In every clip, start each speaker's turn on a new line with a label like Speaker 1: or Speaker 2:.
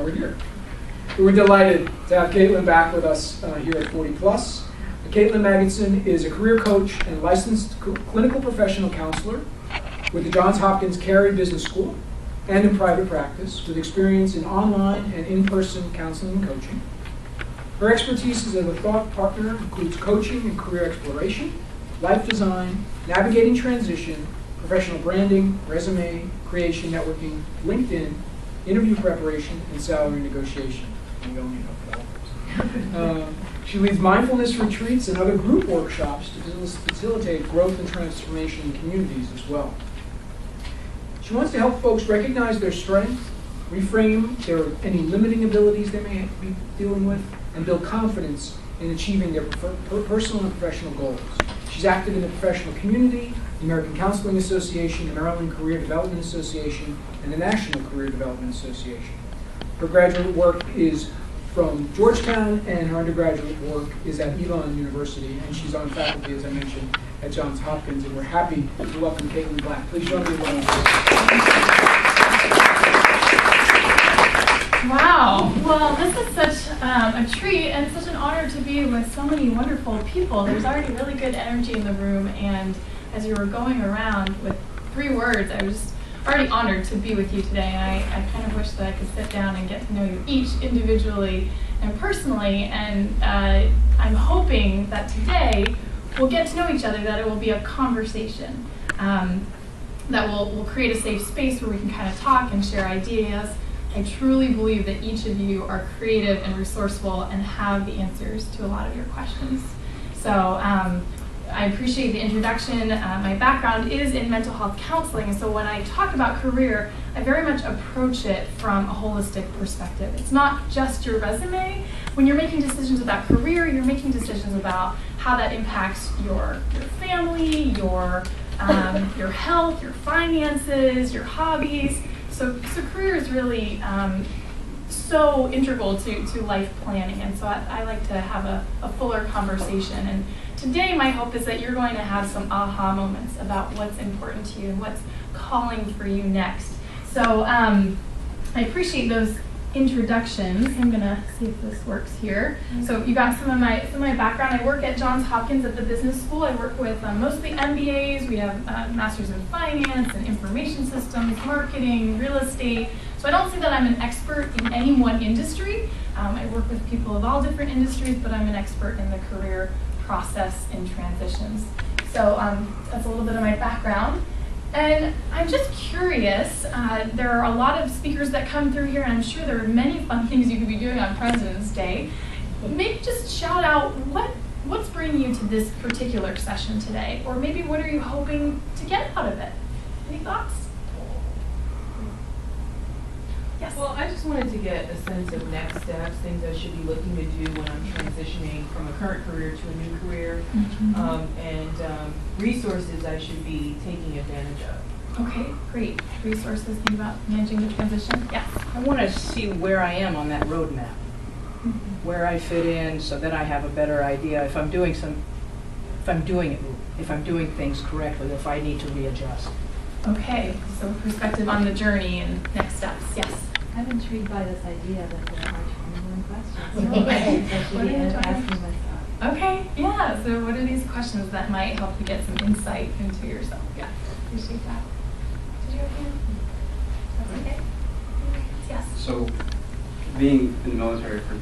Speaker 1: We're here. We're delighted to have Caitlin back with us here at 40 Plus. Caitlin Magidson is a career coach and licensed clinical professional counselor with the Johns Hopkins Carey Business School and in private practice with experience in online and in-person counseling and coaching. Her expertise as a thought partner includes coaching and career exploration, life design, navigating transition, professional branding, resume creation, networking, LinkedIn, interview preparation, and salary negotiation. We don't need developers. She leads mindfulness retreats and other group workshops to facilitate growth and transformation in communities as well. She wants to help folks recognize their strengths, reframe any limiting abilities they may be dealing with, and build confidence in achieving their personal and professional goals. She's active in the professional community, the American Counseling Association, the Maryland Career Development Association, and the National Career Development Association. Her graduate work is from Georgetown, and her undergraduate work is at Elon University, and she's on faculty, as I mentioned, at Johns Hopkins, and we're happy to welcome Caitlin Black. Please join me in welcoming her.
Speaker 2: Wow. Well, this is such a treat and such an honor to be with so many wonderful people. There's already really good energy in the room, and as you were going around with 3 words, I was just already honored to be with you today. And I kind of wish that I could sit down and get to know you each individually and personally, and I'm hoping that today we'll get to know each other, that it will be a conversation, that will create a safe space where we can kind of talk and share ideas. I truly believe that each of you are creative and resourceful and have the answers to a lot of your questions. So I appreciate the introduction. My background is in mental health counseling, and so when I talk about career, I very much approach it from a holistic perspective. It's not just your resume. When you're making decisions about career, you're making decisions about how that impacts your family, your health, your finances, your hobbies. So career is really so integral to life planning, and so I like to have a fuller conversation. And today my hope is that you're going to have some aha moments about what's important to you and what's calling for you next. So I appreciate those introductions. I'm gonna see if this works here. So you got some of my background. I work at Johns Hopkins at the business school. I work with mostly MBAs. We have masters in finance and information systems, marketing, real estate. So I don't say that I'm an expert in any one industry. I work with people of all different industries, but I'm an expert in the career process and transitions. So that's a little bit of my background. And I'm just curious, there are a lot of speakers that come through here, and I'm sure there are many fun things you could be doing on President's Day. Maybe just shout out what's bringing you to this particular session today, or maybe what are you hoping to get out of it? Any thoughts? Yes.
Speaker 3: Well, I just wanted to get a sense of next steps, things I should be looking to do when I'm transitioning from a current career to a new career, and resources I should be taking advantage of.
Speaker 2: Okay, great. Resources, think about managing the transition. Yes.
Speaker 4: I want to see where I am on that roadmap, where I fit in, so that I have a better idea if I'm doing things correctly, if I need to readjust.
Speaker 2: Okay, so perspective on the journey and next steps. Yes.
Speaker 5: I'm intrigued by this idea that there are 21 questions.
Speaker 2: What are you
Speaker 5: asking myself.
Speaker 2: Okay, yeah. So what are these questions that might help you get some insight into yourself? Yeah, appreciate that. Did you have a hand? That's okay. Yes.
Speaker 6: So, being in the military for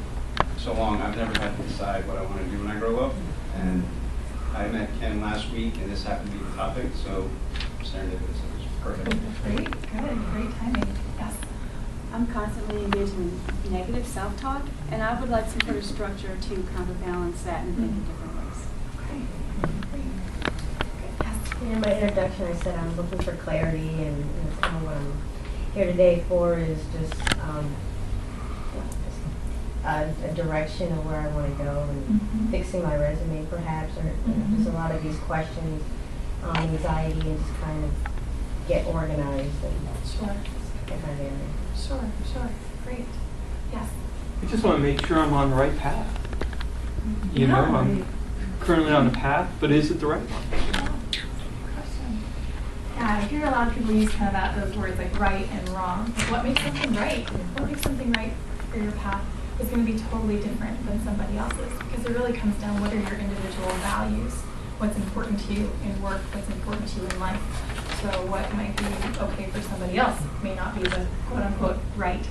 Speaker 6: so long, I've never had to decide what I want to do when I grow up. And I met Ken last week, and this happened to be the topic, so serendipitous. It was perfect.
Speaker 2: Great, good, great timing. Yes.
Speaker 7: I'm constantly engaged in negative self-talk, and I would like some sort of structure to counterbalance that and think in different ways.
Speaker 2: Okay. Great. Yes.
Speaker 8: In my introduction, I said I'm looking for clarity, and that's kind of what I'm here today for, is just a direction of where I want to go, and fixing my resume perhaps, or just a lot of these questions, anxiety, and just kind of get organized and
Speaker 2: Sure.
Speaker 8: get my area.
Speaker 2: Sure. Great. Yes.
Speaker 9: I just want to make sure I'm on the right path. You know, I'm currently on the path, but is it the right one?
Speaker 2: Yeah, I hear a lot of people use kind of those words like right and wrong. Like, what makes something right? What makes something right career path is going to be totally different than somebody else's, because it really comes down, what are your individual values? What's important to you in work? What's important to you in life? So what might be okay for somebody else may not be the quote-unquote right.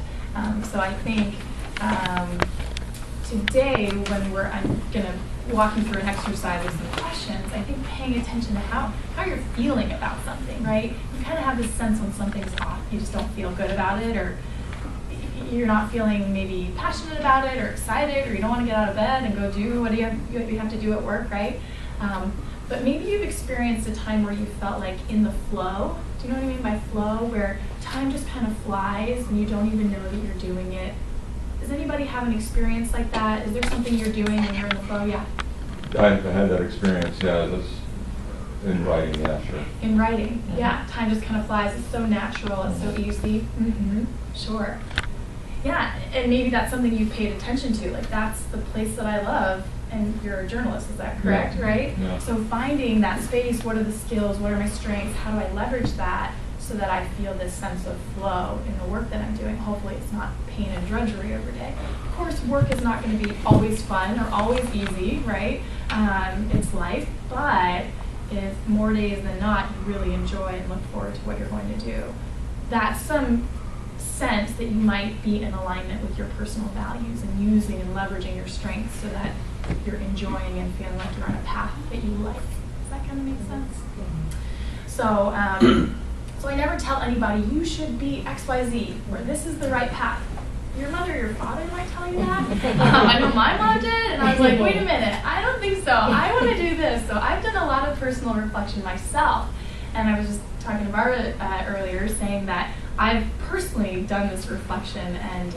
Speaker 2: So I think today, when I'm going to walk you through an exercise with some questions, I think paying attention to how you're feeling about something, right? You kind of have this sense when something's off, you just don't feel good about it, or you're not feeling maybe passionate about it or excited, or you don't want to get out of bed and go do what you have to do at work, right? But maybe you've experienced a time where you felt like in the flow. Do you know what I mean by flow? Where time just kind of flies and you don't even know that you're doing it. Does anybody have an experience like that? Is there something you're doing when you're in the flow? Yeah.
Speaker 10: I've had that experience, yeah. That's in writing, yeah, sure.
Speaker 2: In writing, yeah. Time just kind of flies. It's so natural. It's so easy. Mm-hmm. Sure. Yeah, and maybe that's something you've paid attention to. Like, that's the place that I love. And you're a journalist, is that correct, right?
Speaker 10: Yeah.
Speaker 2: So finding that space, what are the skills, what are my strengths, how do I leverage that so that I feel this sense of flow in the work that I'm doing? Hopefully it's not pain and drudgery every day. Of course, work is not going to be always fun or always easy, right? It's life, but if more days than not you really enjoy and look forward to what you're going to do, that's some sense that you might be in alignment with your personal values and using and leveraging your strengths so that you're enjoying and feeling like you're on a path that you like. Does that kind of make sense? So, so I never tell anybody, you should be X, Y, Z, or this is the right path. Your mother or your father might tell you that. I know my mom did, and I was like, wait a minute, I don't think so. I want to do this. So I've done a lot of personal reflection myself. And I was just talking to Barbara earlier, saying that I've personally done this reflection and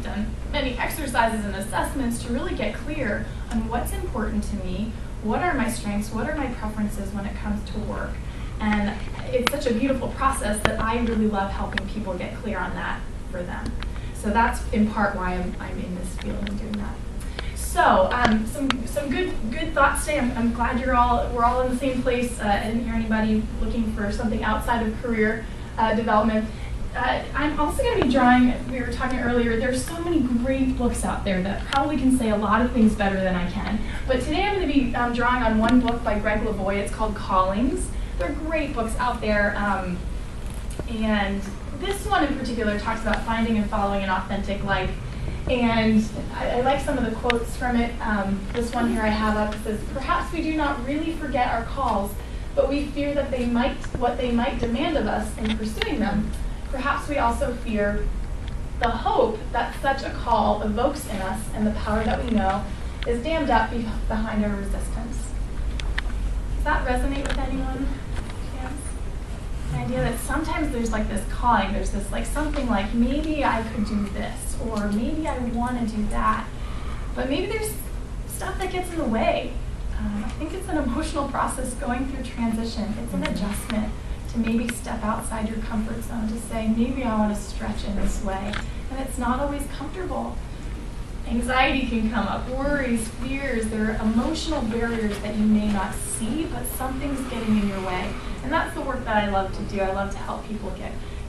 Speaker 2: done many exercises and assessments to really get clear on what's important to me, what are my strengths, what are my preferences when it comes to work. And it's such a beautiful process that I really love helping people get clear on that for them. So that's in part why I'm in this field and doing that. So some good thoughts today. I'm glad we're all in the same place. I didn't hear anybody looking for something outside of career development. I'm also going to be drawing, we were talking earlier, there's so many great books out there that probably can say a lot of things better than I can. But today I'm going to be drawing on one book by Greg Lavoie. It's called Callings. There are great books out there. And this one in particular talks about finding and following an authentic life. And I like some of the quotes from it. This one here I have up says, "Perhaps we do not really forget our calls, but we fear that what they might demand of us in pursuing them. Perhaps we also fear the hope that such a call evokes in us and the power that we know is dammed up behind our resistance." Does that resonate with anyone? Yes? The idea that sometimes there's like this calling, there's this like something like, maybe I could do this, or maybe I want to do that, but maybe there's stuff that gets in the way. I think it's an emotional process going through transition. It's an adjustment to maybe step outside your comfort zone, to say, maybe I want to stretch in this way. And it's not always comfortable. Anxiety can come up, worries, fears. There are emotional barriers that you may not see, but something's getting in your way. And that's the work that I love to do. I love to help people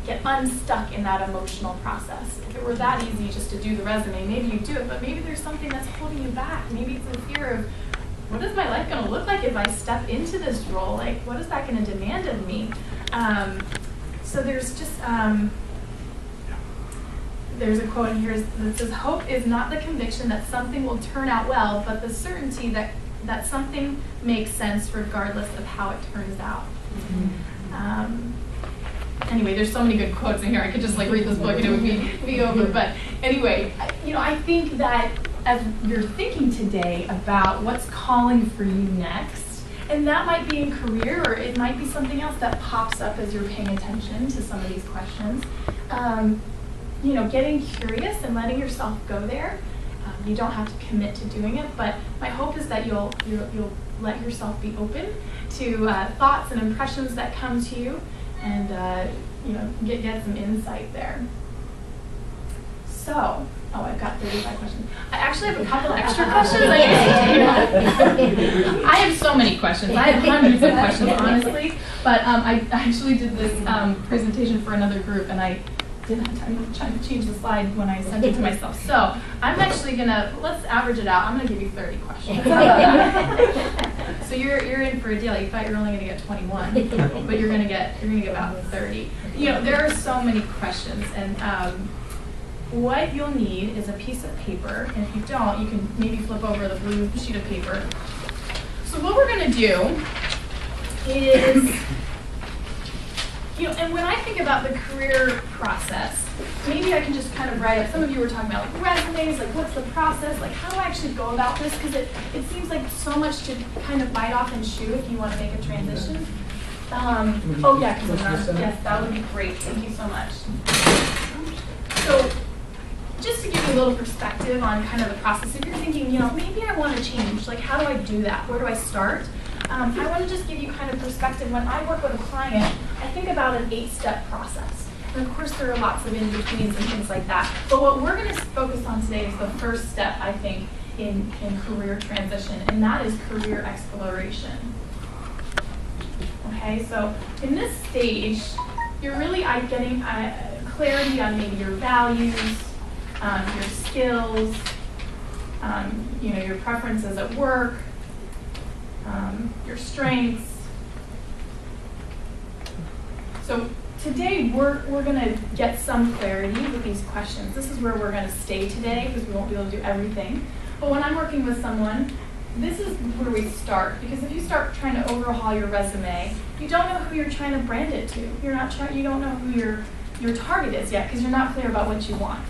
Speaker 2: get unstuck in that emotional process. If it were that easy just to do the resume, maybe you do it, but maybe there's something that's holding you back. Maybe it's a fear of, what is my life going to look like if I step into this role? Like, what is that going to demand of me? So there's just, there's a quote in here that says, "Hope is not the conviction that something will turn out well, but the certainty that something makes sense regardless of how it turns out." Anyway, there's so many good quotes in here. I could just like read this book and it would be over. But anyway, I think that as you're thinking today about what's calling for you next, and that might be in career, or it might be something else that pops up as you're paying attention to some of these questions. Getting curious and letting yourself go there. You don't have to commit to doing it, but my hope is that you'll let yourself be open to thoughts and impressions that come to you, and get some insight there. So, I've got 35 questions. I actually have a couple extra questions. I have so many questions. I have hundreds of questions, honestly. But I actually did this presentation for another group, and I didn't have time to try to change the slide when I sent it to myself. So I'm actually gonna, let's average it out. I'm gonna give you 30 questions. So you're in for a deal. You thought you were only gonna get 21, but you're gonna get about 30. You know, there are so many questions, and what you'll need is a piece of paper, and if you don't, you can maybe flip over the blue sheet of paper. So what we're gonna do is, you know, and when I think about the career process, maybe I can just kind of write up, some of you were talking about like resumes, like what's the process, like how do I actually go about this, because it seems like so much to kind of bite off and chew if you want to make a transition. Oh yeah, because I'm not, yes, that would be great, thank you so much. So, just to give you a little perspective on kind of the process, if you're thinking, you know, maybe I want to change, like how do I do that, where do I start? I want to just give you kind of perspective. When I work with a client, I think about an 8-step process. And of course, there are lots of in-betweens and things like that. But what we're going to focus on today is the first step, I think, in career transition, and that is career exploration. Okay, so in this stage, you're really getting clarity on maybe your values, your skills, you know, your preferences at work, your strengths. So today we're going to get some clarity with these questions. This is where we're going to stay today because we won't be able to do everything. But when I'm working with someone, this is where we start, because if you start trying to overhaul your resume, you don't know who you're trying to brand it to. You don't know who your target is yet because you're not clear about what you want.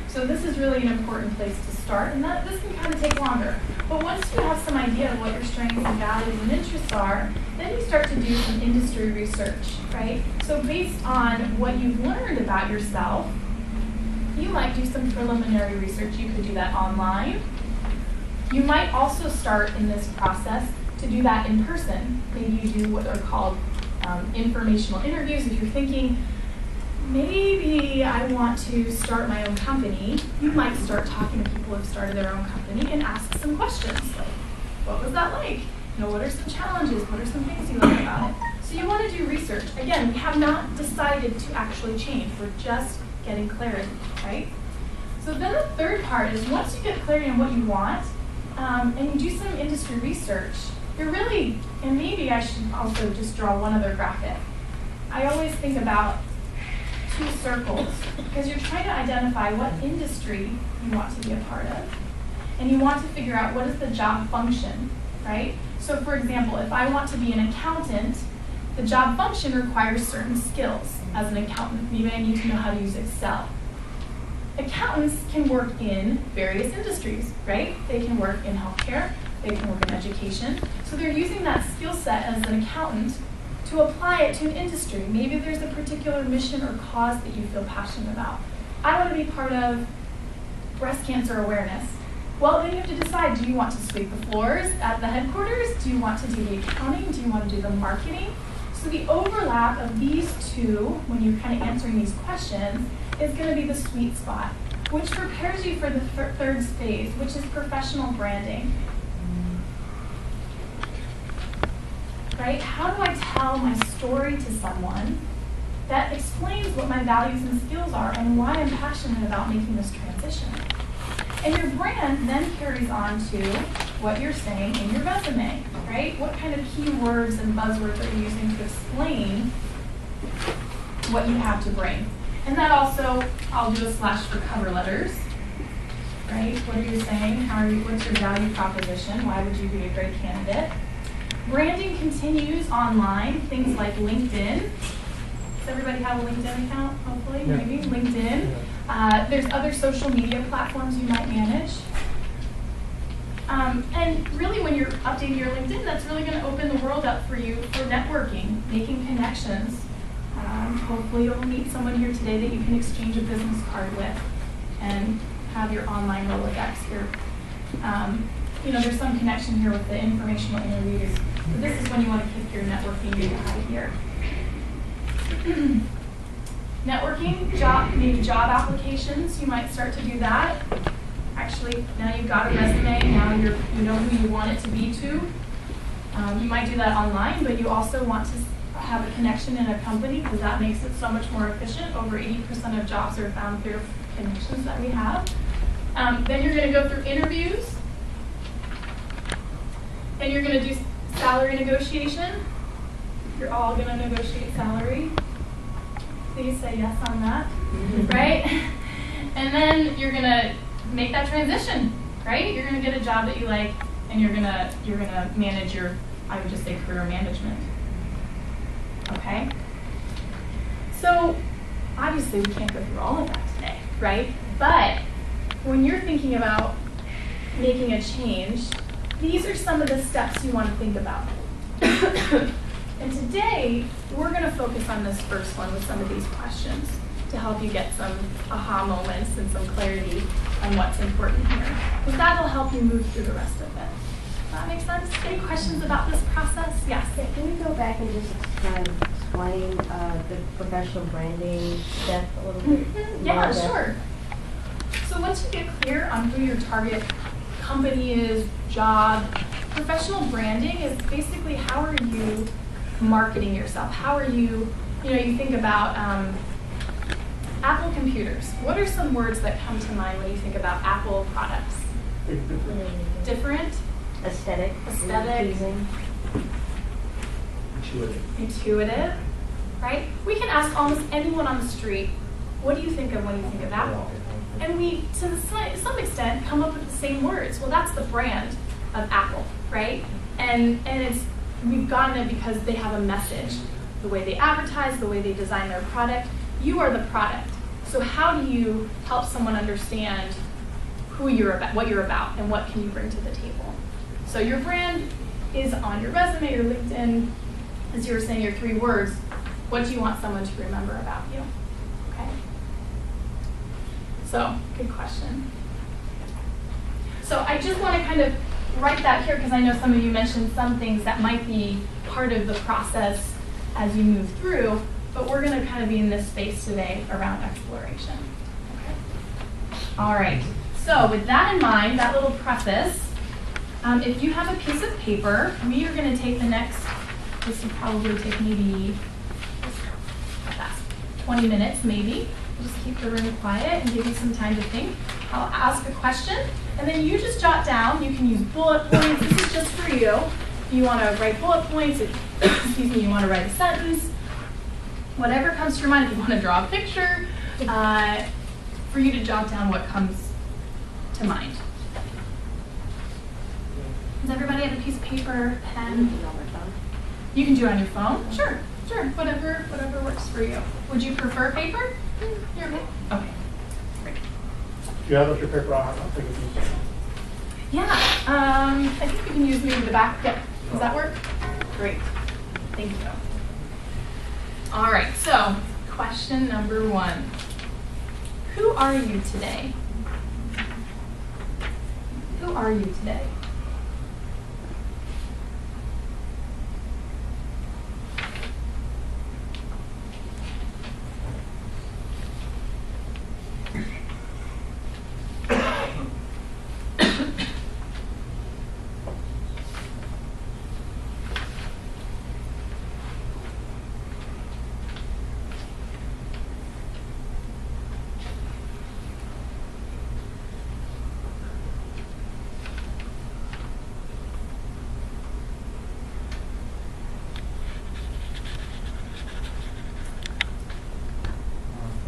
Speaker 2: So this is really an important place to start, and this can kind of take longer. But once you have some idea of what your strengths and values and interests are, then you start to do some industry research, right? So based on what you've learned about yourself, you might do some preliminary research. You could do that online. You might also start in this process to do that in person. Maybe you do what are called informational interviews. If you're thinking, maybe I want to start my own company, you might start talking to people who have started their own company and ask some questions. Like, what was that like? You know, what are some challenges? What are some things you learned about it? So you want to do research. Again, we have not decided to actually change. We're just getting clarity, right? So then the third part is once you get clarity on what you want, and you do some industry research, you're really, and maybe I should also just draw one other graphic. I always think about 2 circles, because you're trying to identify what industry you want to be a part of. And you want to figure out what is the job function, right? So for example, if I want to be an accountant, the job function requires certain skills as an accountant. Maybe I need to know how to use Excel. Accountants can work in various industries, right? They can work in healthcare, they can work in education. So they're using that skill set as an accountant to apply it to an industry. Maybe there's a particular mission or cause that you feel passionate about. I want to be part of breast cancer awareness. Well, then you have to decide, do you want to sweep the floors at the headquarters? Do you want to do the accounting? Do you want to do the marketing? So the overlap of these two, when you're kind of answering these questions, is going to be the sweet spot, which prepares you for the third phase, which is professional branding. Right? How do I tell my story to someone that explains what my values and skills are and why I'm passionate about making this transition? And your brand then carries on to what you're saying in your resume, right? What kind of keywords and buzzwords are you using to explain what you have to bring? And that also, I'll do a slash for cover letters, right? What are you saying? What's your value proposition? Why would you be a great candidate? Branding continues online, things like LinkedIn. Does everybody have a LinkedIn account, hopefully? Yeah. Maybe LinkedIn. There's other social media platforms you might manage. And really when you're updating your LinkedIn, that's really going to open the world up for you for networking, making connections. Hopefully you'll meet someone here today that you can exchange a business card with and have your online Rolodex here. You know, there's some connection here with the informational interviews. But this is when you want to kick your networking into high gear. Networking, maybe job applications, you might start to do that. Actually, now you've got a resume, now you know who you want it to be to. You might do that online, but you also want to have a connection in a company because that makes it so much more efficient. Over 80% of jobs are found through connections that we have. Then you're going to go through interviews. Then you're going to do salary negotiation. You're all going to negotiate salary. Please say yes on that, right? And then you're going to make that transition, right? You're going to get a job that you like, and you're gonna manage your, I would just say, career management. Okay? So obviously we can't go through all of that today, right? But when you're thinking about making a change, these are some of the steps you want to think about. And today, we're going to focus on this first one with some of these questions to help you get some aha moments and some clarity on what's important here. Because that will help you move through the rest of it. Does that make sense? Any questions about this process? Yes?
Speaker 8: Yeah, can we go back and just kind of explain the professional branding step a little bit?
Speaker 2: Yeah, sure. So once you get clear on who your target company is, job, professional branding is basically how are you marketing yourself? How are you, you think about Apple computers. What are some words that come to mind when you think about Apple products? Different?
Speaker 8: Aesthetic.
Speaker 2: Pleasing. Intuitive. Right? We can ask almost anyone on the street, what do you think of when you think of Apple? And we, to some extent, come up with the same words. Well, that's the brand of Apple, right? And we've gotten it because they have a message. The way they advertise, the way they design their product. You are the product. So how do you help someone understand who you're about, what you're about, and what can you bring to the table? So your brand is on your resume, your LinkedIn, as you were saying, your 3 words. What do you want someone to remember about you? Okay. So, good question. So I just want to kind of write that here because I know some of you mentioned some things that might be part of the process as you move through, but we're going to kind of be in this space today around exploration. Okay. All right. So with that in mind, that little preface, if you have a piece of paper, we are going to take the next, this will probably take maybe 20 minutes maybe. We'll just keep the room quiet and give you some time to think. I'll ask a question, and then you just jot down. You can use bullet points. This is just for you. If you want to write bullet points, excuse me, you want to write a sentence, whatever comes to your mind. If you want to draw a picture, for you to jot down what comes to mind. Does everybody have a piece of paper, pen? You can do it on your phone. Sure, whatever works for you. Would you prefer paper? You're okay. Okay. Great.
Speaker 11: Do you have extra paper? I'll take a piece.
Speaker 2: Yeah. I think you can use maybe the back. Yep. Does that work? Great. Thank you. All right. So, question number 1. Who are you today? Who are you today?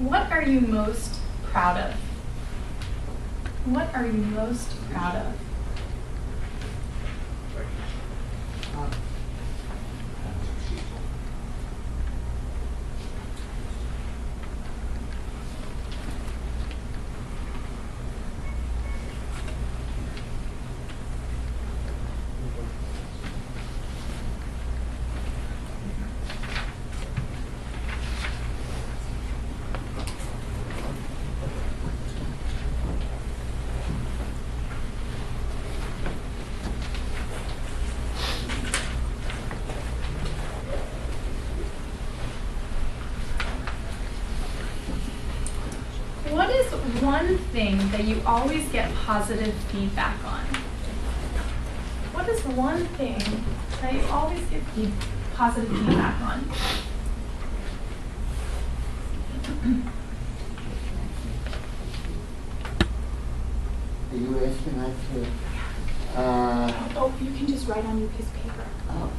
Speaker 2: What are you most proud of? What are you most proud of? What is one thing that you always get positive feedback on? What is one thing that you always get positive feedback on.
Speaker 12: Are you asking us to,
Speaker 2: Oh, you can just write on your piece of paper.
Speaker 12: oh,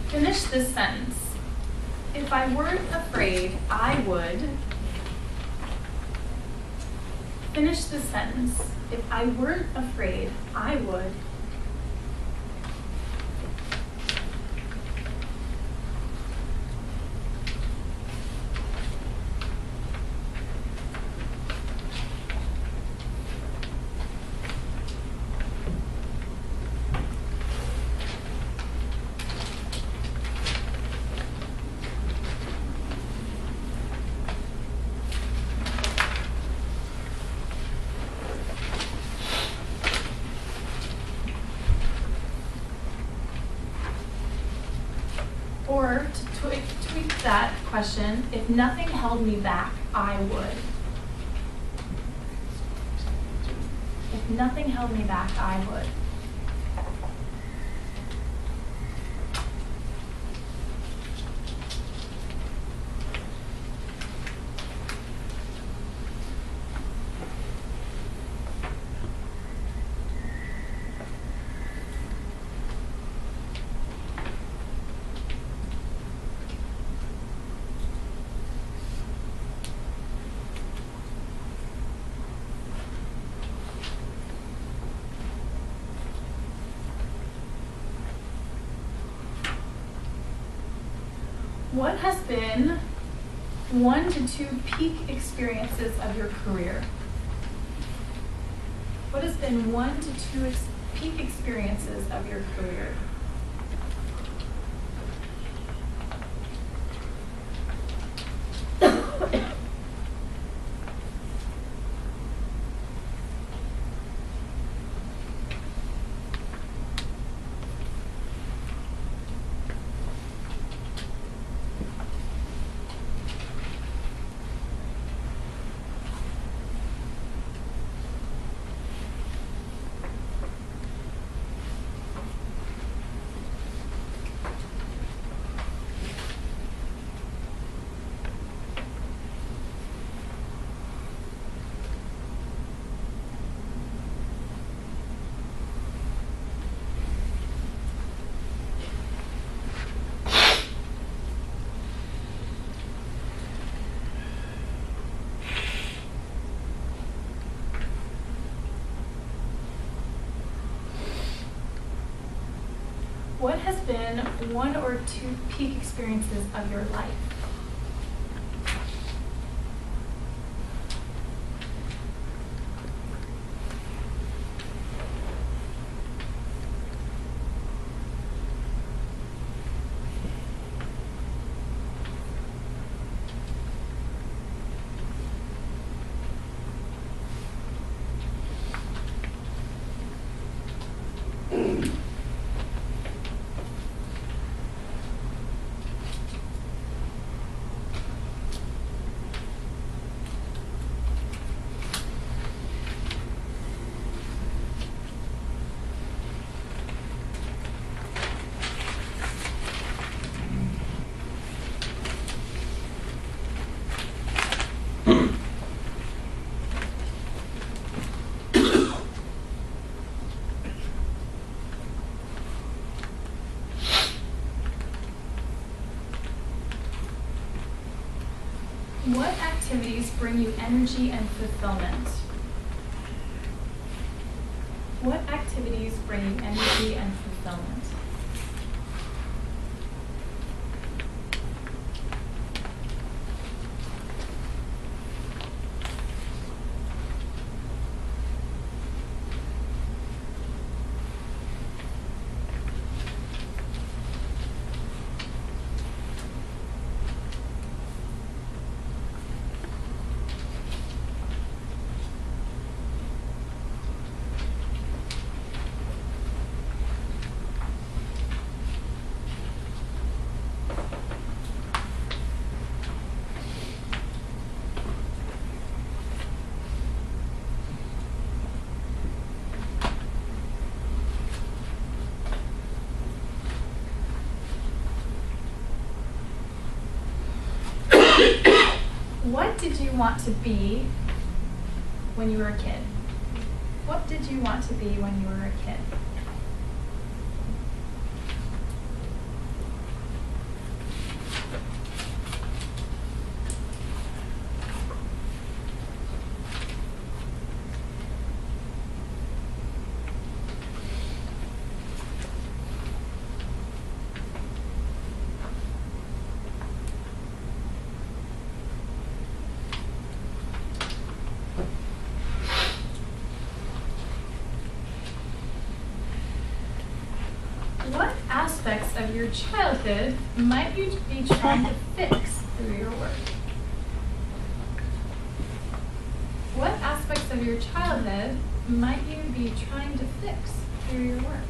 Speaker 2: Finish this sentence. If I weren't afraid, I would. Finish this sentence. If I weren't afraid, I would. Or to tweak that question, if nothing held me back, I would. If nothing held me back, I would. What has been 1 to 2 peak experiences of your career? What has been 1 to 2 peak experiences of your career? What has been 1 or 2 peak experiences of your life? What activities bring you energy and fulfillment? What activities bring you energy and fulfillment? What did you want to be when you were a kid? What did you want to be when you were a kid? What aspects of your childhood might you be trying to fix through your work? What aspects of your childhood might you be trying to fix through your work?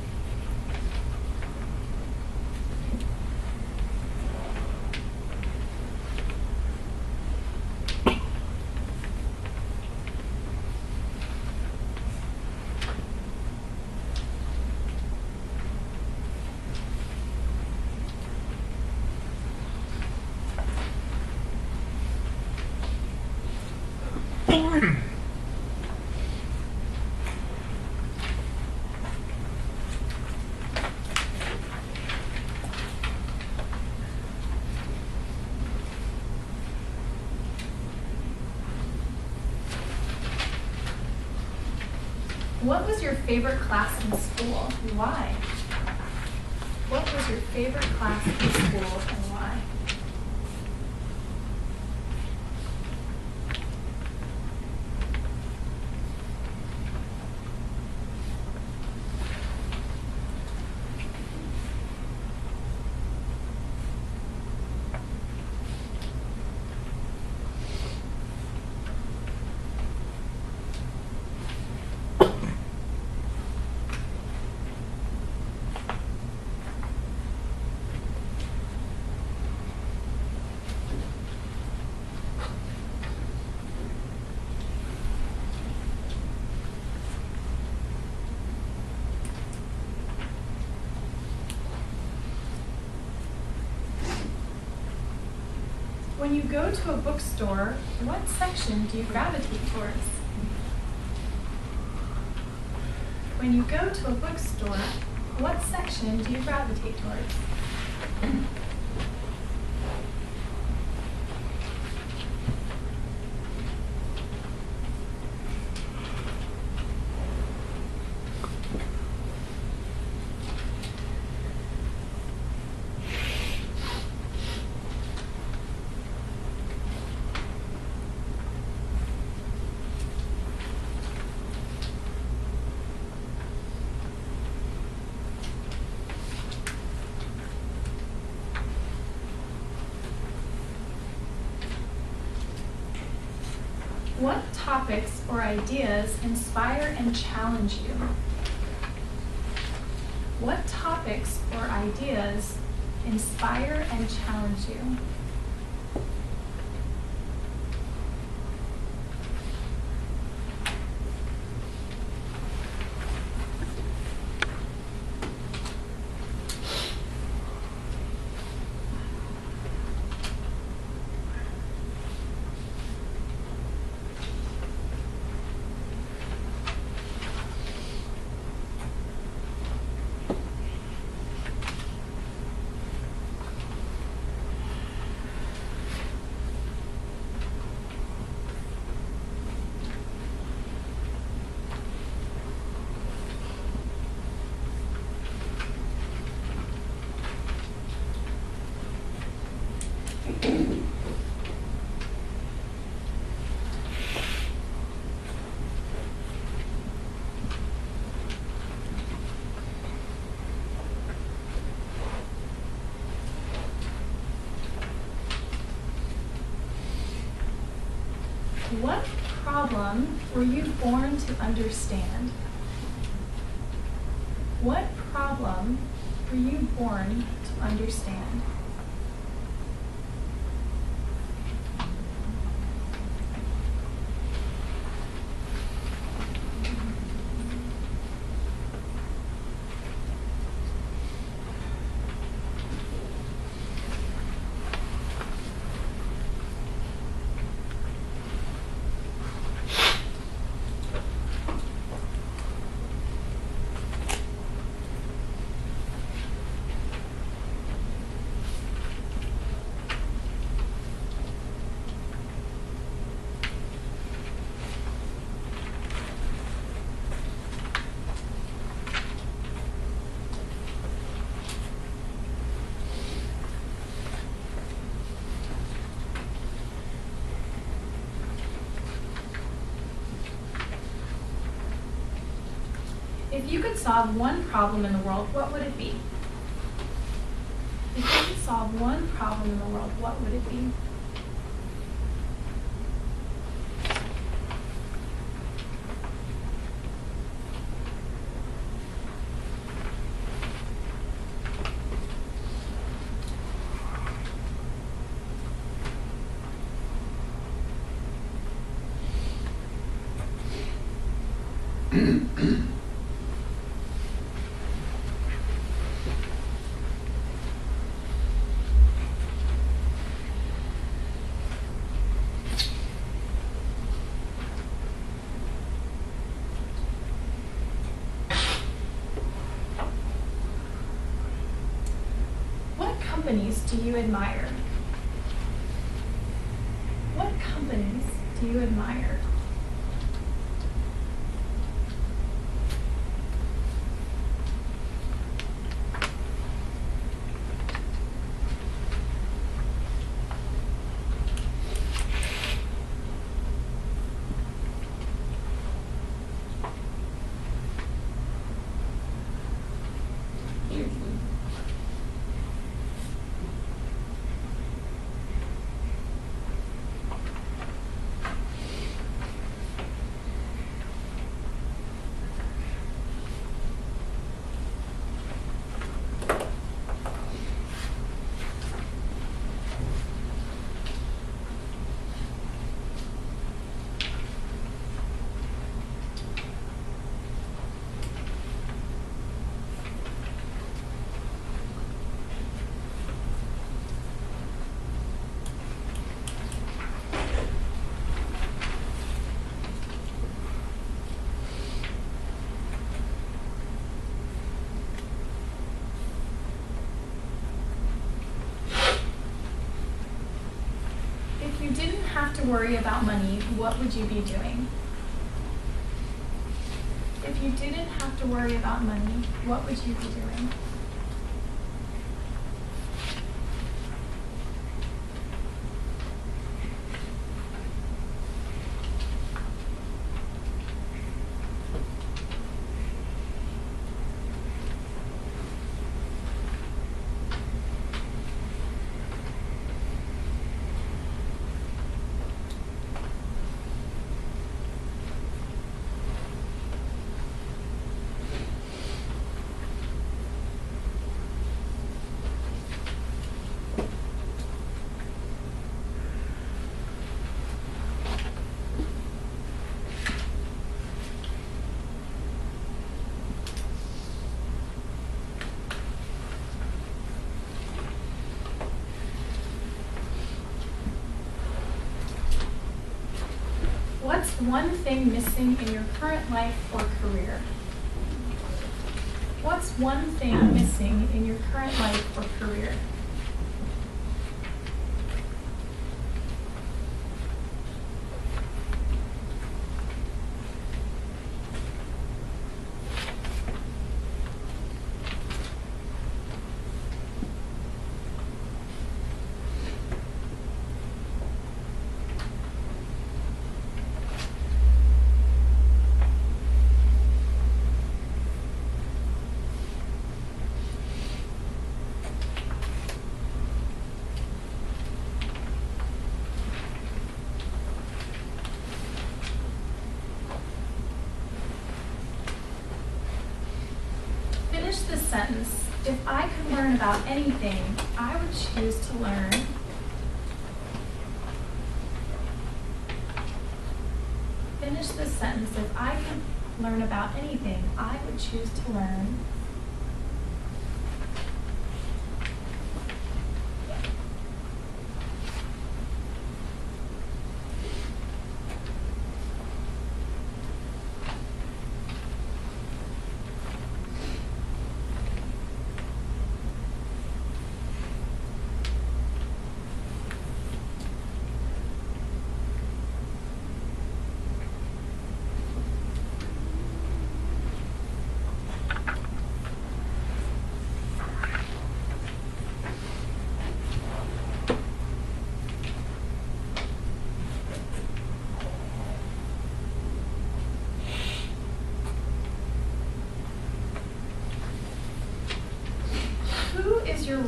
Speaker 2: What was your favorite class in school and why? What was your favorite class in school and why? When you go to a bookstore, what section do you gravitate towards? When you go to a bookstore, what section do you gravitate towards? What topics or ideas inspire and challenge you? What topics or ideas inspire and challenge you? What problem were you born to understand? What problem were you born to understand? If you could solve one problem in the world, what would it be? If you could solve one problem in the world, what would it be? What companies do you admire? What companies do you admire? If you didn't have to worry about money, what would you be doing? If you didn't have to worry about money, what would you be doing? What's one thing missing in your current life or career? What's one thing missing in your current life or career? Finish this sentence. If I could learn about anything, I would choose to learn. Finish this sentence. If I could learn about anything, I would choose to learn.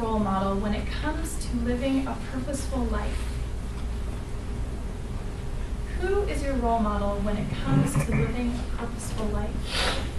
Speaker 2: role model when it comes to living a purposeful life? Who is your role model when it comes to living a purposeful life?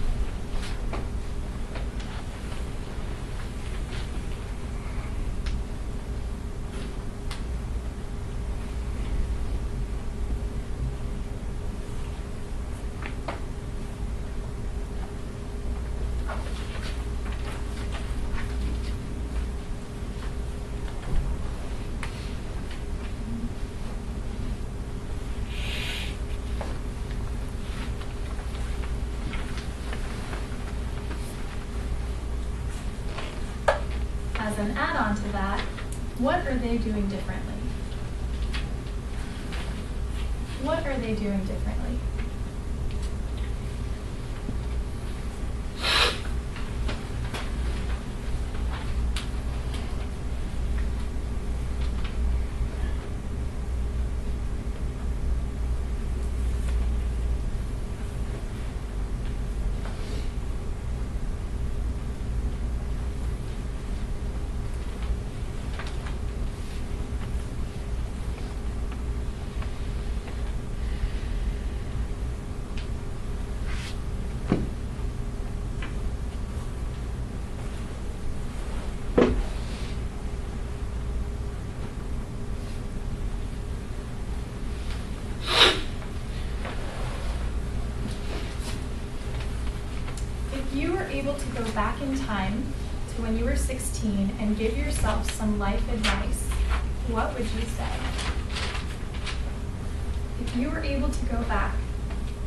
Speaker 2: As an add-on to that, what are they doing differently? What are they doing differently? If you were able to go back in time to when you were 16 and give yourself some life advice, what would you say? If you were able to go back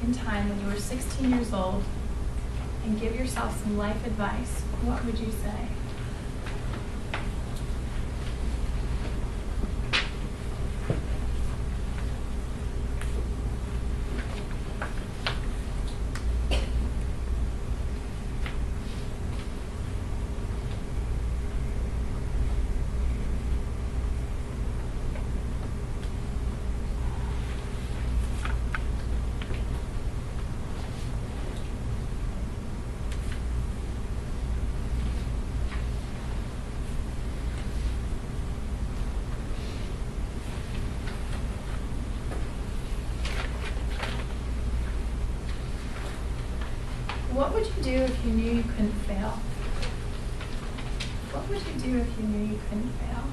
Speaker 2: in time when you were 16 years old and give yourself some life advice, what would you say? What would you do if you knew you couldn't fail? What would you do if you knew you couldn't fail?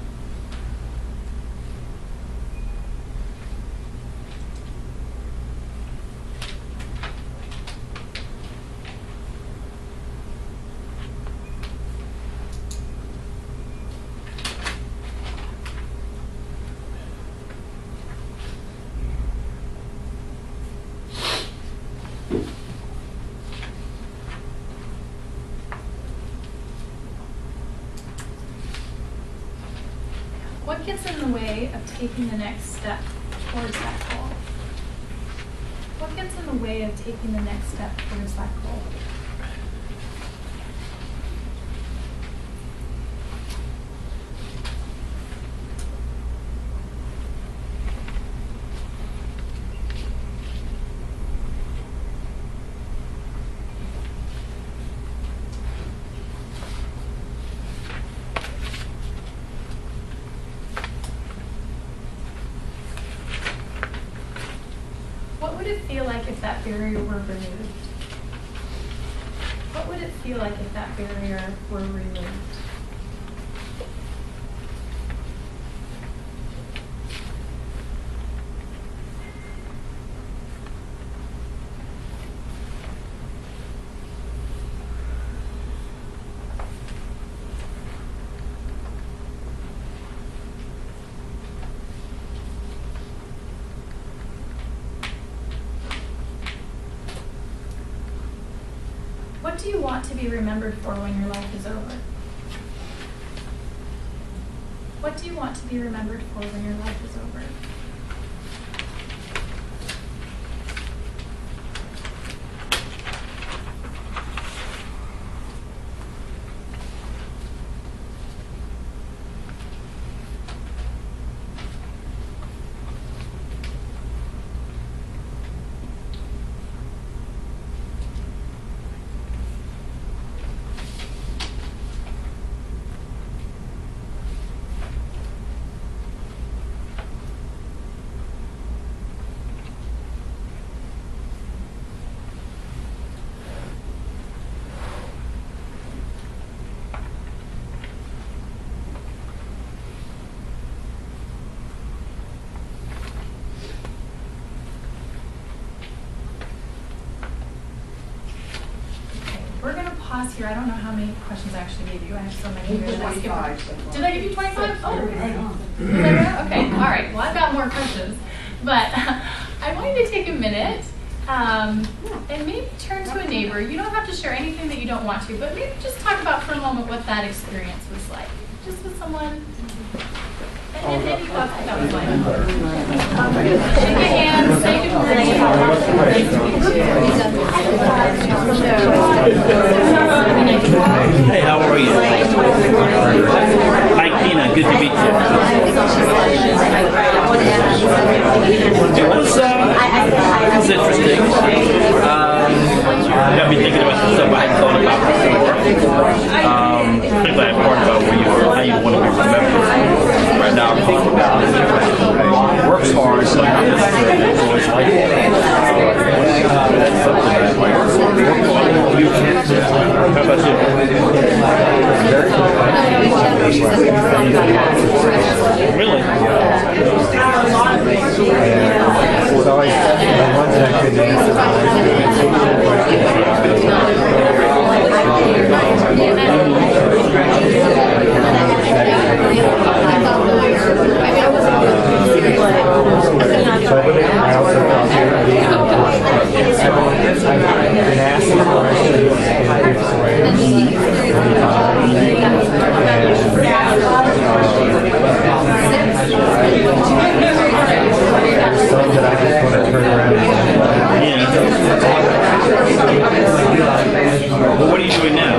Speaker 2: What gets in the way of taking the next step towards that goal? What gets in the way of taking the next step towards that goal? What would it feel like if that barrier were removed? What would it feel like if that barrier were removed? What do you want to be remembered for when your life is over? What do you want to be remembered for when your life is over? here. I don't know how many questions I actually gave you. I have so many here. Did I skip
Speaker 4: 25 so far.
Speaker 2: Did I give you 25? Oh, okay. All right. Well, I've got more questions. But I want you to take a minute and maybe turn to a neighbor. You don't have to share anything that you don't want to, but maybe just talk about for a moment what that experience was like. Just with someone. And any thoughts what that was like. Shake your hands, say good morning.
Speaker 13: Hey, how are you? Hi, Tina. Good to meet you. It was interesting. Got me thinking about some stuff I hadn't thought about before. Particularly important about how you want to be remembered. Right now, I'm thinking about works hard, but not necessarily always like it. That's something that I work hard. How about you? Really?
Speaker 14: So the ones that I couldn't answer, I also felt I've been asked these questions some that I just want to turn around and
Speaker 13: Well, what are you doing now?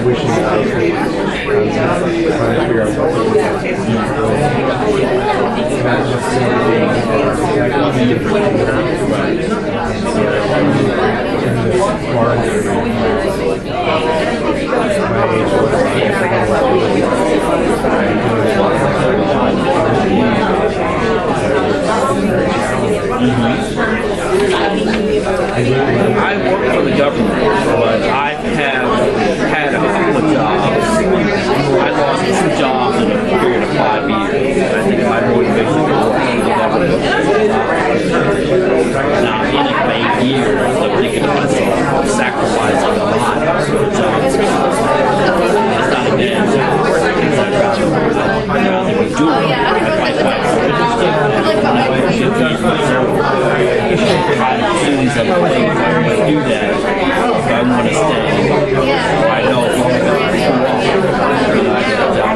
Speaker 14: wishing that I could trying to figure out what
Speaker 13: I work for the government, but I have had a couple of jobs. I lost 2 jobs in a period of 5 years. I think my motivation to work for the government. Now, in 8 years, I'm thinking to myself, sacrificing a lot for the jobs. It's not a bad job. I don't think we do it. Opportunities of things I want to do that. If I want to stay, I know if I'm going to be too long, I get a job.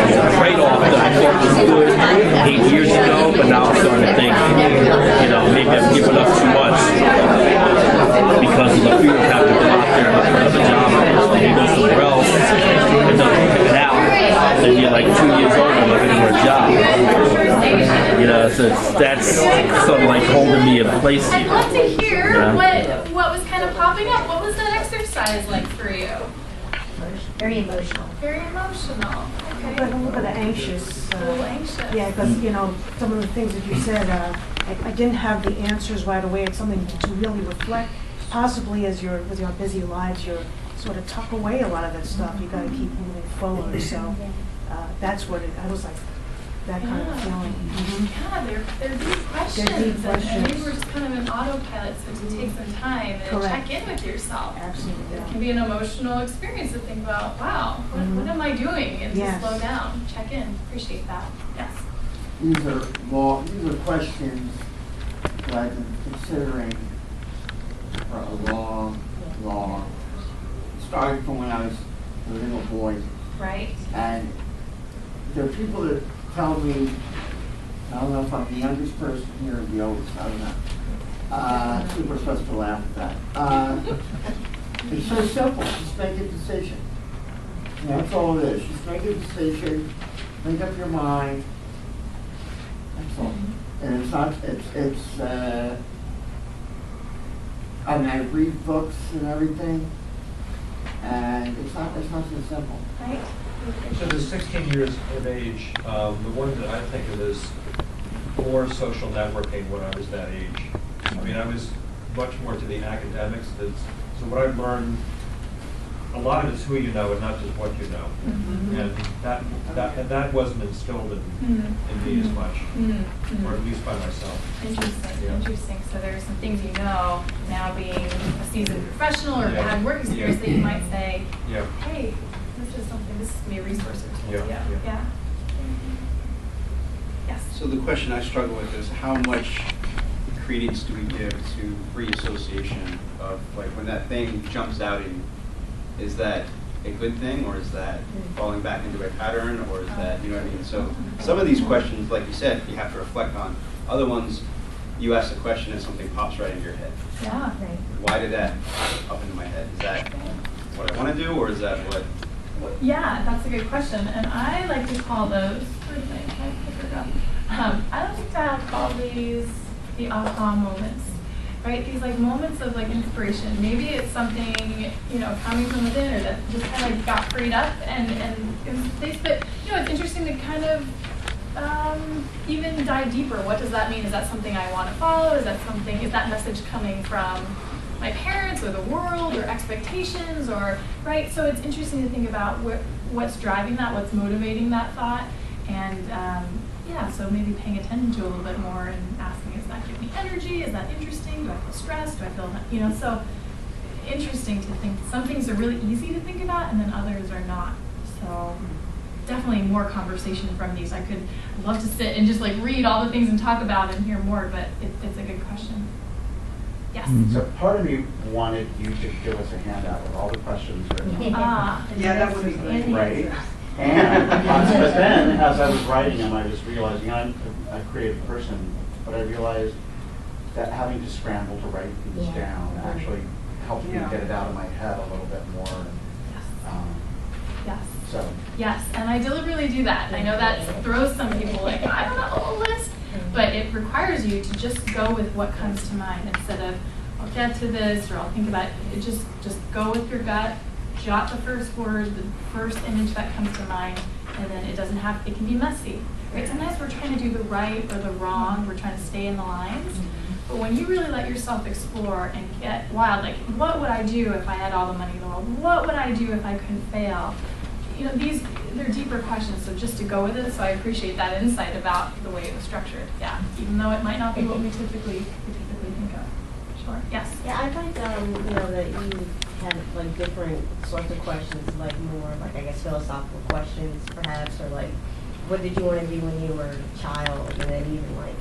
Speaker 13: The trade-off that I thought was good 8 years ago, but now I'm starting to think, maybe I'm giving up too much because of the fear of having to go out there and look for another job and you go somewhere else and doesn't pick it out. Then you're like 2 years old and looking for a job. So that's sort of like holding me in place here.
Speaker 2: I'd love to hear what was kind of popping up. What was that exercise like for you?
Speaker 5: Very emotional.
Speaker 2: Very emotional. Okay.
Speaker 15: But a little bit anxious.
Speaker 2: A little anxious.
Speaker 15: Yeah, because, some of the things that you said, I didn't have the answers right away. It's something to really reflect. Possibly with your busy lives, you're sort of tuck away a lot of that stuff. You got to keep moving forward. So that's what I was like, that kind of feeling.
Speaker 2: Yeah, they're deep questions.
Speaker 15: They're deep questions.
Speaker 2: And maybe we're just kind of in autopilot, so to take some time and check in with yourself.
Speaker 15: Absolutely.
Speaker 2: It can be an emotional experience to think about, wow, what am I doing? And to slow down, check in. Appreciate that. Yes.
Speaker 12: These are questions that I've been considering for a long, starting from when I was a little boy.
Speaker 2: Right.
Speaker 12: And there are people that tell me, I don't know if I'm the youngest person here or the oldest, I don't know. People are supposed to laugh at that. It's so simple, just make a decision. That's all it is, just make a decision, make up your mind. That's all. And it's not, I read books and everything, and it's not so simple.
Speaker 2: Right.
Speaker 16: So the 16 years of age, the one that I think of as more social networking when I was that age. I mean, I was much more to the academics. So what I've learned a lot of it's who you know and not just what you know. And that wasn't instilled in me as much, or at least by myself.
Speaker 2: Interesting,
Speaker 16: Yeah.
Speaker 2: interesting. So there are some things you know, now being a seasoned professional or
Speaker 16: Yeah.
Speaker 2: had work experience that you might say,
Speaker 16: Yeah.
Speaker 2: hey, this is something, this is me a resource or tool.
Speaker 16: Yeah, yeah.
Speaker 2: Yes.
Speaker 6: So the question I struggle with is how much credence do we give to free association of, like, when that thing jumps out at you, is that a good thing, or is that falling back into a pattern, or is that, you know what I mean? So some of these questions, like you said, you have to reflect on. Other ones, you ask a question and something pops right into your head.
Speaker 2: Yeah.
Speaker 6: Why did that up into my head? Is that what I want to do, or is that what?
Speaker 2: Yeah, that's a good question. And I like to call those, where did I pick it up? I like to call these the aha moments, right? These like moments of like inspiration. Maybe it's something, you know, coming from within, or that just kind of got freed up and it was space. But, you know, it's interesting to kind of even dive deeper. What does that mean? Is that something I want to follow? Is that message coming from my parents or the world or expectations, or, right? So it's interesting to think about what's driving that, what's motivating that thought, and yeah, so maybe paying attention to a little bit more and asking, is that giving me energy? Is that interesting? Do I feel stressed? Do I feel, you know, so interesting to think. Some things are really easy to think about and then others are not. So definitely more conversation from these. I'd love to sit and just like read all the things and talk about and hear more, but it's a good question. Yes.
Speaker 17: So part of me wanted you to give us a handout with all the questions written.
Speaker 4: Yeah, that would be great.
Speaker 17: Right? And, but then, as I was writing them, I was realizing I'm a creative person, but I realized that having to scramble to write things down actually helped me get it out of my head a little bit more.
Speaker 2: Yes.
Speaker 17: So.
Speaker 2: Yes, and I deliberately do that. I know that throws some people like, I don't know a list, but it requires you to just go with what comes to mind instead of, I'll get to this, or I'll think about it. Just go with your gut, jot the first word, the first image that comes to mind, and then it can be messy. Right? Sometimes we're trying to do the right or the wrong, we're trying to stay in the lines. But when you really let yourself explore and get wild, like, what would I do if I had all the money in the world? What would I do if I couldn't fail? You know, they're deeper questions, so just to go with it. So I appreciate that insight about the way it was structured. Yeah, even though it might not be what we typically think of. Sure. Yes.
Speaker 8: Yeah, I like you know, that you had like different sorts of questions, like more like, I guess, philosophical questions perhaps, or like, what did you want to be when you were a child, and then even like,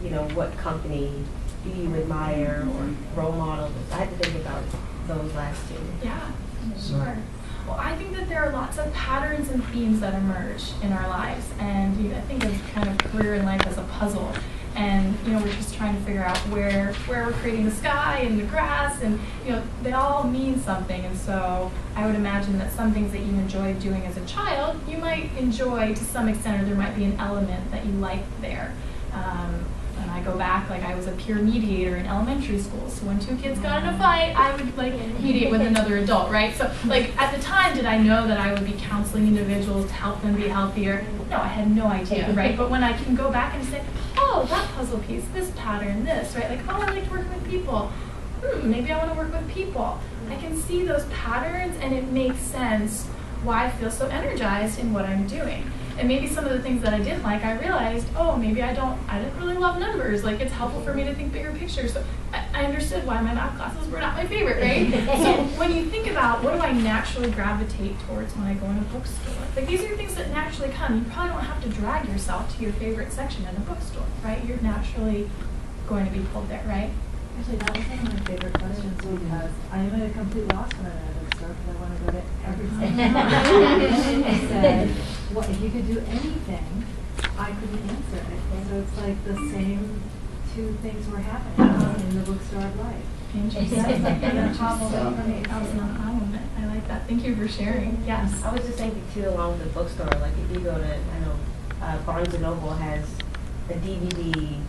Speaker 8: you know, what company do you admire or role models? I had to think about those last two.
Speaker 2: Yeah, sure. Well, I think that there are lots of patterns and themes that emerge in our lives, and you know, I think of kind of career and life as a puzzle. And you know, we're just trying to figure out where we're creating the sky and the grass, and you know, they all mean something. And so I would imagine that some things that you enjoyed doing as a child, you might enjoy to some extent, or there might be an element that you like there. And I go back, like I was a peer mediator in elementary school. So when two kids got in a fight, I would like mediate with another adult, right? So like at the time, did I know that I would be counseling individuals to help them be healthier? No, I had no idea, right? But when I can go back and say, oh, that puzzle piece, this pattern, this, right? Like, oh, I like working with people. Maybe I want to work with people. I can see those patterns, and it makes sense why I feel so energized in what I'm doing. And maybe some of the things that I didn't like, I realized, oh, maybe I didn't really love numbers. Like, it's helpful for me to think bigger picture. So I understood why my math classes were not my favorite, right? So when you think about what do I naturally gravitate towards when I go in a bookstore, like these are things that naturally come. You probably don't have to drag yourself to your favorite section in a bookstore, right? You're naturally going to be pulled there, right?
Speaker 5: Actually, that was one of my favorite questions because I am at a complete loss when I'm at a bookstore because I want to go to every single I said, well, if you could do anything, I couldn't answer it. So it's like the same two things were happening in the bookstore of life.
Speaker 2: Interesting. That was an aha moment. I like that. Thank you for sharing. Yes.
Speaker 8: I was just thinking too, along with the bookstore, like if you go to, I know Barnes & Noble has a DVD,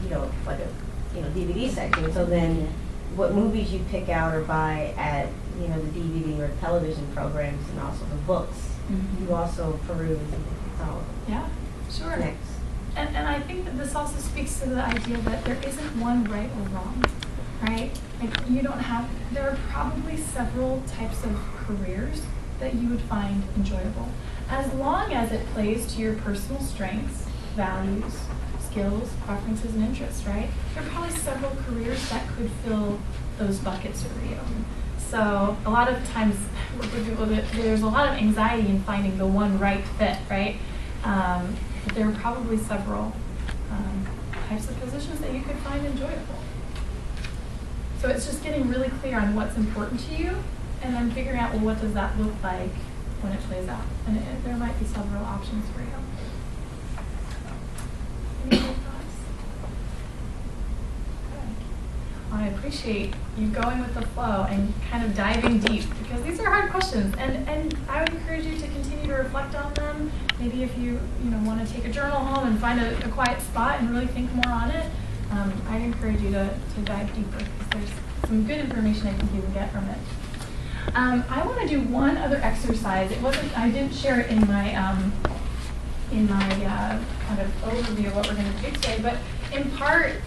Speaker 8: you know, like a DVD section. So then what movies you pick out or buy at, you know, the DVD or television programs, and also the books, you also peruse and follow.
Speaker 2: Yeah, sure.
Speaker 8: Next.
Speaker 2: And I think that this also speaks to the idea that there isn't one right or wrong, right? Like, you don't have, there are probably several types of careers that you would find enjoyable, as long as it plays to your personal strengths, values, skills, preferences, and interests, right? There are probably several careers that could fill those buckets for you. So a lot of times, there's a lot of anxiety in finding the one right fit, right? But there are probably several types of positions that you could find enjoyable. So it's just getting really clear on what's important to you, and then figuring out, well, what does that look like when it plays out? And there might be several options for you. Any other thoughts? Good. I appreciate you going with the flow and kind of diving deep, because these are hard questions, and I would encourage you to continue to reflect on them. Maybe if you want to take a journal home and find a quiet spot and really think more on it, I'd encourage you to dive deeper, because there's some good information I think you can get from it. I want to do one other exercise. I didn't share it in my kind of overview of what we're going to do today, but in part,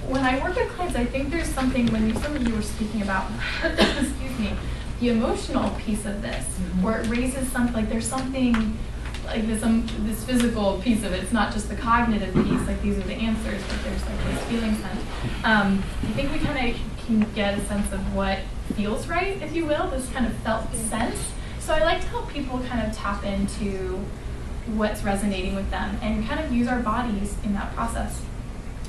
Speaker 2: when I work with clients, I think there's something, some of you were speaking about, excuse me, the emotional piece of this, where it raises something, like there's something, like this physical piece of it. It's not just the cognitive piece, like these are the answers, but there's like this feeling sense. I think we kind of can get a sense of what feels right, if you will, this kind of felt sense. So I like to help people kind of tap into what's resonating with them and kind of use our bodies in that process.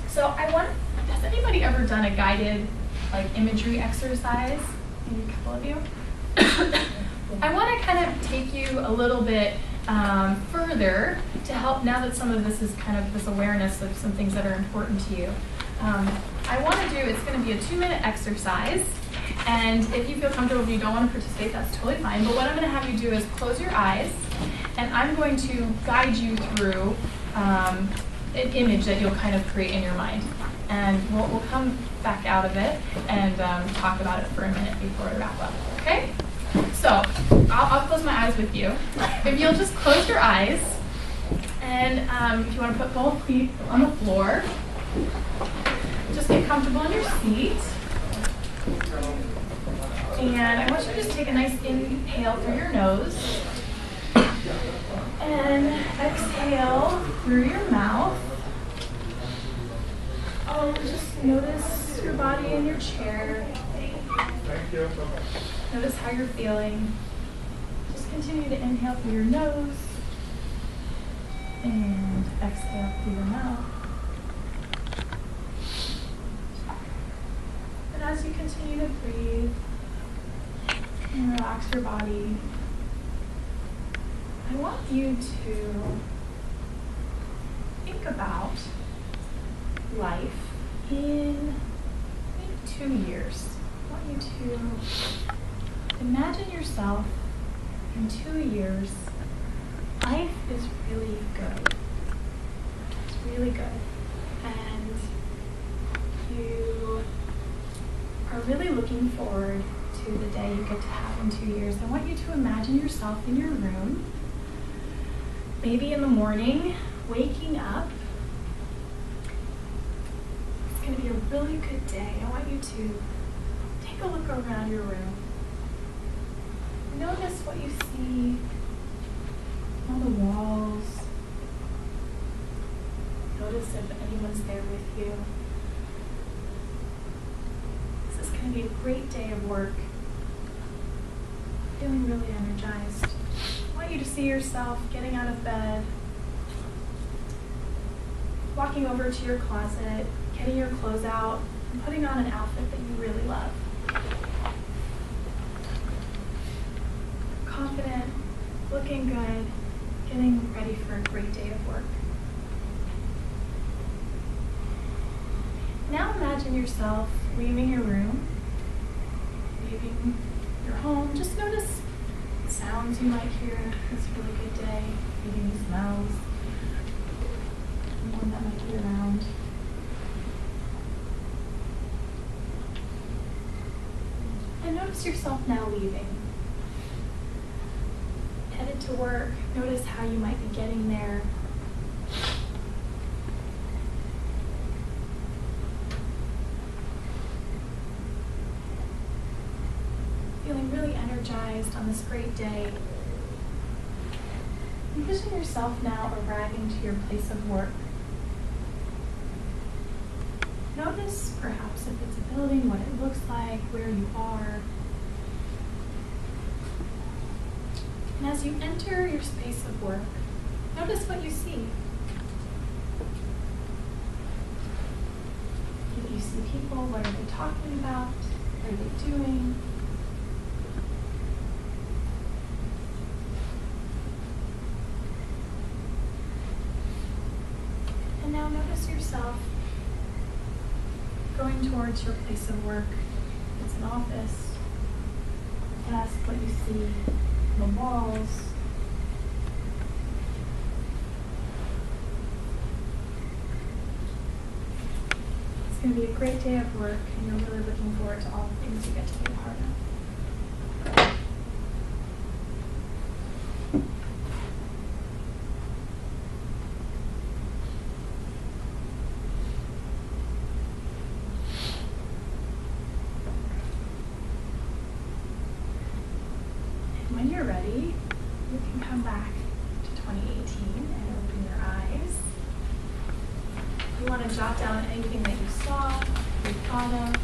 Speaker 2: So has anybody ever done a guided like imagery exercise? Maybe a couple of you. I want to kind of take you a little bit further to help, now that some of this is kind of this awareness of some things that are important to you. I want to do, it's going to be a 2-minute exercise, and if you feel comfortable, if you don't want to participate, that's totally fine, but what I'm going to have you do is close your eyes, and I'm going to guide you through an image that you'll kind of create in your mind. And we'll come back out of it and talk about it for a minute before we wrap up, okay? So, I'll close my eyes with you. If you'll just close your eyes, and if you want to put both feet on the floor, just get comfortable in your seat. And I want you to just take a nice inhale through your nose, and exhale through your mouth. Oh, just notice your body in your chair.
Speaker 11: Thank you.
Speaker 2: Notice how you're feeling. Just continue to inhale through your nose and exhale through your mouth. And as you continue to breathe and relax your body, I want you to think about life in maybe 2 years. I want you to imagine yourself in 2 years. Life is really good. It's really good. And you are really looking forward to the day you get to have in 2 years. I want you to imagine yourself in your room, maybe in the morning, waking up. It's going to be a really good day. I want you to take a look around your room. Notice what you see on the walls. Notice if anyone's there with you. This is going to be a great day of work. Feeling really energized. I want you to see yourself getting out of bed, walking over to your closet, getting your clothes out, and putting on an outfit that you really love. Confident, looking good, getting ready for a great day of work. Now imagine yourself leaving your room, leaving your home. Just notice the sounds you might hear this really good day, maybe any smells, anyone that might be around. And notice yourself now leaving. Headed to work, notice how you might be getting there. energized on this great day. Envision yourself now arriving to your place of work. Notice perhaps if it's a building, what it looks like, where you are. And as you enter your space of work, notice what you see. If you see people, what are they talking about? What are they doing? And now notice yourself going towards your place of work. It's an office, a desk, what you see, the walls. It's going to be a great day of work, and you're really looking forward to all the things you get to be a part of. When you're ready, you can come back to 2018 and open your eyes. You want to jot down anything that you saw, you thought of.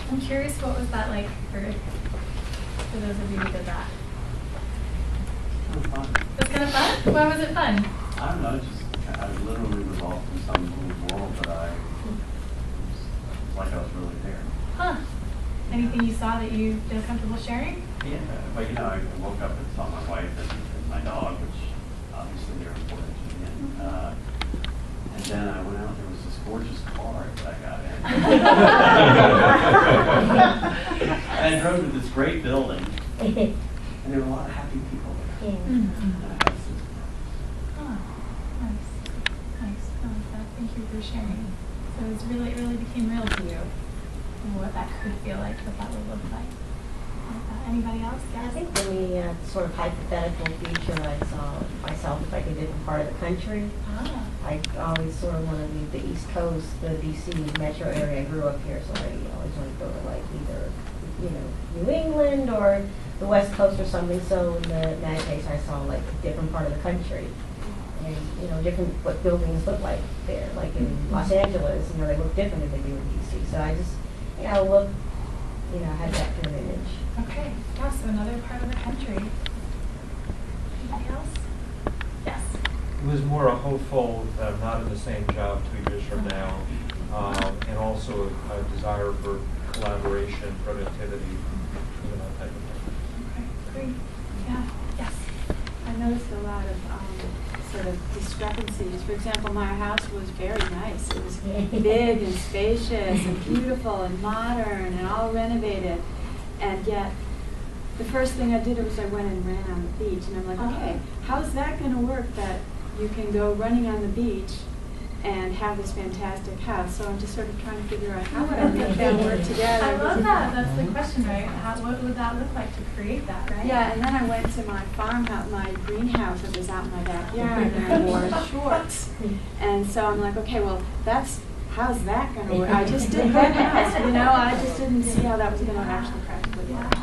Speaker 2: I'm curious, what was that like for those of you who did that?
Speaker 17: It was fun.
Speaker 2: It was kind of fun? Why was it fun?
Speaker 17: I don't know, it just, I literally was off in some little world that I, like I was really there.
Speaker 2: Huh. Anything you saw that you feel comfortable sharing?
Speaker 17: Yeah, but you know, I woke up and saw my wife and my dog, which obviously they're important to me. And then I went out, there was this gorgeous car that I got in. And I drove to this great building, and there were a lot of happy people there.
Speaker 2: Mm-hmm.
Speaker 17: And I had some
Speaker 2: Oh, nice. Nice. I like that. Thank you for sharing. So it really became real to you, and what that could feel like, what that would look like. I like that. Anybody else?
Speaker 8: I think for me, sort of hypothetical future, I saw myself if I could live in part of the country.
Speaker 2: Ah.
Speaker 8: I always sort of want to leave the East Coast, the DC metro area. I grew up here, so I always want to go to like either, New England or the West Coast or something. So in that case, I saw like a different part of the country, and different what buildings look like there. Like in Los Angeles, they look different than they do in DC. So I just, look, had that kind of image.
Speaker 2: Okay. Yeah. So another part of the country. Anybody else? Yes.
Speaker 16: It was more a hopeful that I'm not in the same job 2 years from now, and also a desire for collaboration, productivity, that type of thing.
Speaker 2: Okay, great. Yeah, yes.
Speaker 7: I noticed a lot of sort of discrepancies. For example, my house was very nice. It was big and spacious and beautiful and modern and all renovated. And yet, the first thing I did was I went and ran on the beach. And I'm like, okay, how's that going to work that you can go running on the beach and have this fantastic house? So I'm just sort of trying to figure out how would I make that work together.
Speaker 2: I love that. That's the question, right? What would that look like to create that, right?
Speaker 7: Yeah, and then I went to my farmhouse, my greenhouse that was out in my backyard, and I wore shorts. And so I'm like, okay, well, how's that going to work? I just did that house, I just didn't see how that was going to actually practically work.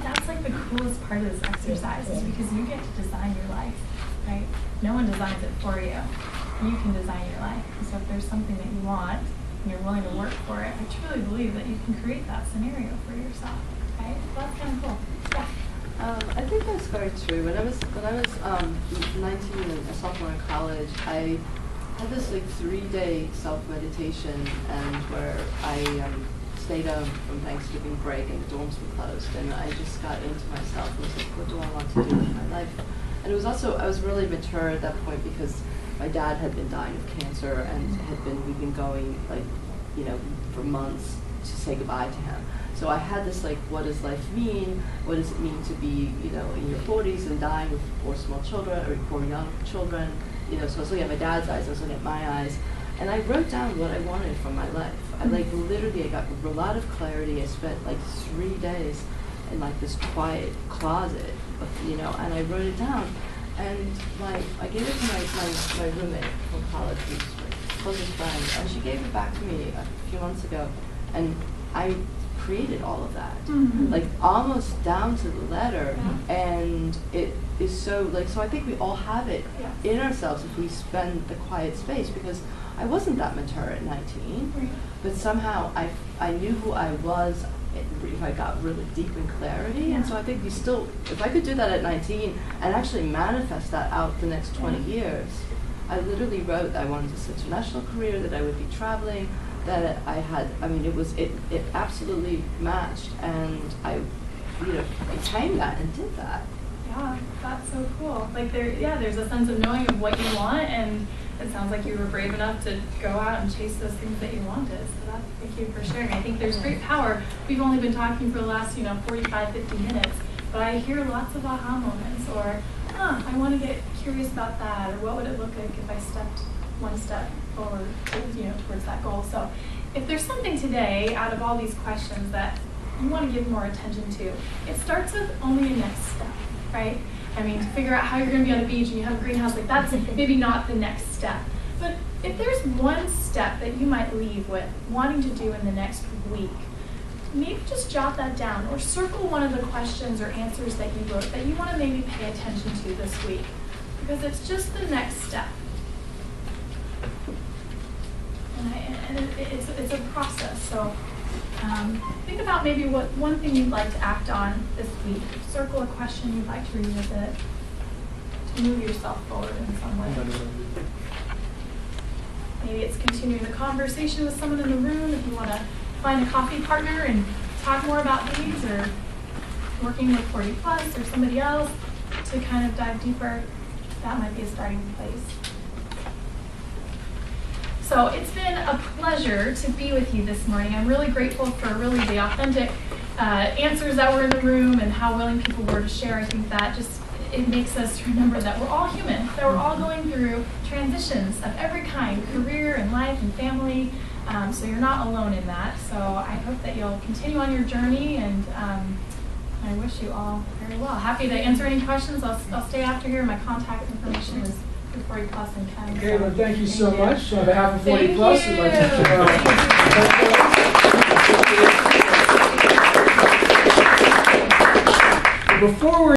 Speaker 2: That's like the coolest part of this exercise, is because you get to design your life, right? No one designs it for you. You can design your life. And so if there's something that you want and you're willing to work for it, I truly believe that you can create that scenario for yourself, right? So that's kind of cool. Yeah.
Speaker 18: I think that's very true. When I was 19 and a sophomore in college, I had this 3-day self-meditation, and where I stayed home from Thanksgiving break and the dorms were closed, and I just got into myself and was like, what do I want to do with my life? And it was also, I was really mature at that point because my dad had been dying of cancer and we'd been going for months to say goodbye to him. So I had this like, what does life mean? What does it mean to be, you know, in your 40s and dying with 4 small children or 4 young children? You know, so I was looking at my dad's eyes, I was looking at my eyes, and I wrote down what I wanted from my life. I like literally, I got a lot of clarity. I spent like 3 days in like this quiet closet, you know, and I wrote it down. And I gave it to my roommate from college, who's my closest friend, and she gave it back to me a few months ago. And I created all of that, like almost down to the letter. And it is so like, so I think we all have it in ourselves if we spend the quiet space, because I wasn't that mature at 19, but somehow I knew who I was if I got really deep in clarity. And so I think if I could do that at 19 and actually manifest that out the next 20 years, I literally wrote that I wanted this international career, that I would be traveling, that I had, I mean, it absolutely matched, and I, you know, became that and did that.
Speaker 2: Yeah, that's so cool. Like there's a sense of knowing of what you want, and it sounds like you were brave enough to go out and chase those things that you wanted. So thank you for sharing. I think there's great power. We've only been talking for the last, 45, 50 minutes, but I hear lots of aha moments, or, I want to get curious about that, or what would it look like if I stepped one step forward, towards that goal. So if there's something today out of all these questions that you want to give more attention to, it starts with only a next step, right? I mean, to figure out how you're going to be on a beach and you have a greenhouse, like that's maybe not the next step. But if there's one step that you might leave with wanting to do in the next week, maybe just jot that down or circle one of the questions or answers that you wrote that you want to maybe pay attention to this week, because it's just the next step. And it's a process. So think about maybe what one thing you'd like to act on this week. Circle a question you'd like to revisit to move yourself forward in some way. Maybe it's continuing the conversation with someone in the room if you want to find a coffee partner and talk more about these, or working with 40 Plus or somebody else to kind of dive deeper. That might be a starting place. So it's been a pleasure to be with you this morning. I'm really grateful for really the authentic answers that were in the room and how willing people were to share. I think that just, it makes us remember that we're all human, that we're all going through transitions of every kind, career and life and family. So you're not alone in that. So I hope that you'll continue on your journey, and I wish you all very well. Happy to answer any questions. I'll stay after here. My contact information is 40 Plus and Ken.
Speaker 1: Okay, well, thank you so much. On behalf of 40 Plus, we'd like to before we're